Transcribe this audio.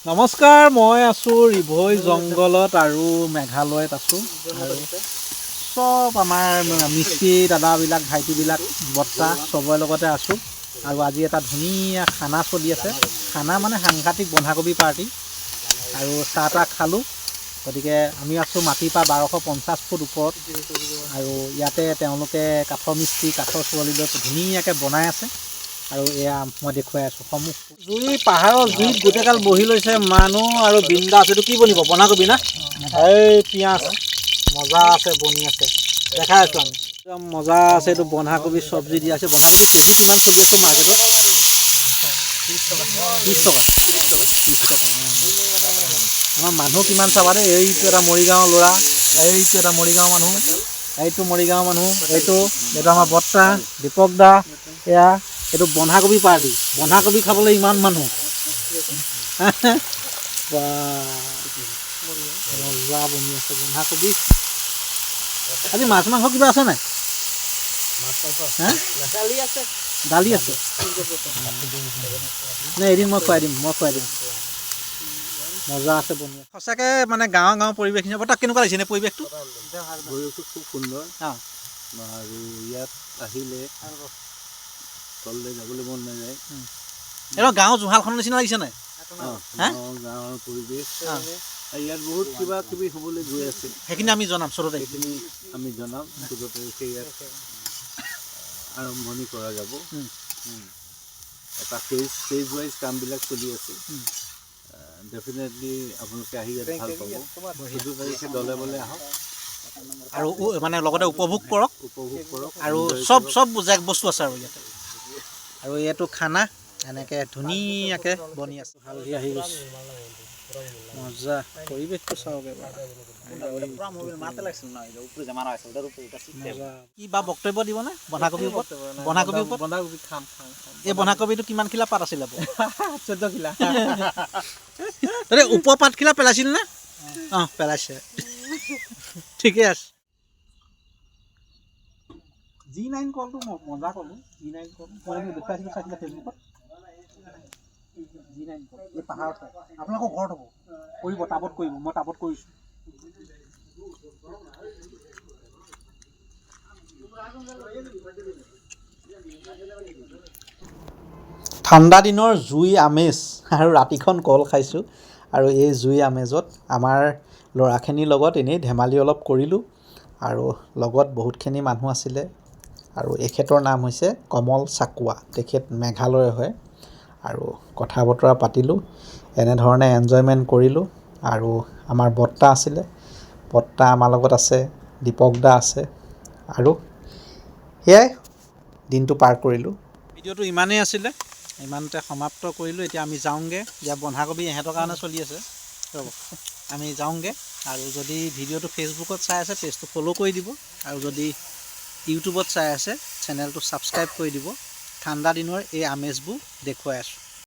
নমস্কাৰ, মই আছোঁ ৰিভৈ জংঘলত আৰু মেঘালয়ত আছোঁ। আৰু চব আমাৰ মিস্ত্ৰী দাদাবিলাক, ভাইটিবিলাক, বৰ্তা চবৰে লগতে আছোঁ। আৰু আজি এটা ধুনীয়া খানা চলি আছে। খানা মানে সাংঘাতিক বন্ধাকবি পাৰ্টি। আৰু চাহ তাহ খালোঁ। গতিকে আমি আছোঁ মাটিৰ পৰা 1250 ফুট ওপৰত। আৰু ইয়াতে তেওঁলোকে কাঠৰ মিস্ত্ৰী, কাঠৰ ছোৱালী লৈ ধুনীয়াকৈ বনাই আছে। আৰু এয়া মই দেখুৱাই আছোঁ সমূহ জুই, পাহাৰৰ জুইত গোটেইকাল বহি লৈছে মানুহ আৰু বিন্দাছ। এইটো কি বনিব? বন্ধাকবি না? এই পিঁয়াজ মজা আছে, বনি আছে, দেখাই আছোঁ আমি। একদম মজা আছে। এইটো বন্ধাকবি চব্জি দিয়া আছে। বন্ধাকবি কেজি কিমান চলি আছে মাৰ্কেটত? 30 টকা। আমাৰ মানুহ কিমান চাবা দেই। এইটো এটা মৰিগাঁৱৰ ল'ৰা, এইটো এটা মৰিগাঁৱৰ মানুহ, এইটো মৰিগাঁৱৰ মানুহ, এইটো আমাৰ বৰ্তা দীপক দা। এয়া এইটো বন্ধাকবি পাৰ্টি। বন্ধাকবি খাবলৈ ইমান মানুহ। মজা বনি আছে বন্ধাকবি। আজি মাছ মাংস কিবা আছে নাই? দালি আছে নে? এদিন মই খুৱাই দিম, মজা আছে বনি আছে সঁচাকৈ। মানে গাঁৱৰ পৰিৱেশ হিচাপে তাক কেনেকুৱা লাগিছে নে পৰিৱেশটো? পৰিৱেশটো খুব সুন্দৰ। আৰু ইয়াত আহিলে তললৈ যাবলৈ মন নাযায়। এইটো গাঁৱৰ জুহালখনৰ নিচিনা লাগিছে নাই? গাঁৱৰ পৰিৱেশ। ইয়াত বহুত কিবা কিবি হ'বলৈ গৈ আছে। সেইখিনি আমি জনাম 14 তাৰিখে। সেইখিনি আমি জনাম 14 তাৰিখে ইয়াত আৰম্ভণি কৰা যাব। এটা ফেজ ৱাইজ কামবিলাক চলি আছে। ডেফিনেটলি আপোনালোকে আহি ইয়াত ভাল পাব। 14 তাৰিখে দলে বলে আহক আৰু মানে লগতে উপভোগ কৰক। আৰু চব বস্তু আছে আৰু ইয়াতে। আৰু এইটো খানা এনেকৈ ধুনীয়াকৈ বনি আছে। হালধি আহি গৈছে, মজা পৰিৱেশটো চাওক এবাৰ। কি বা বক্তব্য দিবনে বন্ধাকবিৰ ওপৰত? বন্ধাকবি খাম। এই বন্ধাকবিটো কিমান খিলা পাত আছিলে? 14 খিলা। ওপৰ পাতখিলা পেলাইছিল নে? অঁ, পেলাইছে। ঠিকে আছে। G9 কলটো মজা কলো। G9 কল মই দেখুৱাইছিলোঁ, চাইছিলে ফেচবুকত। G9 কল এই পাহাৰত আপোনালোকৰ ঘৰত হ'ব। কৰিব, টাবত কৰিব। মই টাবত কৰিছোঁ। ঠাণ্ডা দিনৰ জুই আমেজ আৰু ৰাতিখন কল খাইছোঁ। আৰু এই জুই আমেজত আমাৰ ল'ৰাখিনিৰ লগত এনেই ধেমালি অলপ কৰিলোঁ। আৰু লগত বহুতখিনি মানুহ আছিলে। আৰু এখেতৰ নাম হৈছে কমল চাকুৱা। তেখেত মেঘালয়ৰ হয়। আৰু কথা বতৰা পাতিলোঁ, এনেধৰণে এনজয়মেণ্ট কৰিলোঁ। আৰু আমাৰ বৰ্তা আছিলে, বৰ্তা আমাৰ লগত আছে, দীপক দা আছে। আৰু সেয়াই দিনটো পাৰ কৰিলোঁ। ভিডিঅ'টো ইমানেই আছিলে, ইমানতে সমাপ্ত কৰিলোঁ। এতিয়া আমি যাওঁগৈ। এতিয়া বন্ধাকবি ইহঁতৰ কাৰণে চলি আছে। ৰ'ব, আমি যাওঁগৈ। আৰু যদি ভিডিঅ'টো ফেচবুকত চাই আছে, পেজটো ফ'ল' কৰি দিব। আৰু যদি ইউটিউবত চাই আছে, চেনেলটো ছাবস্ক্ৰাইব কৰি দিব। ঠাণ্ডা দিনৰ এই আমেজবোৰ দেখুৱাই আছোঁ।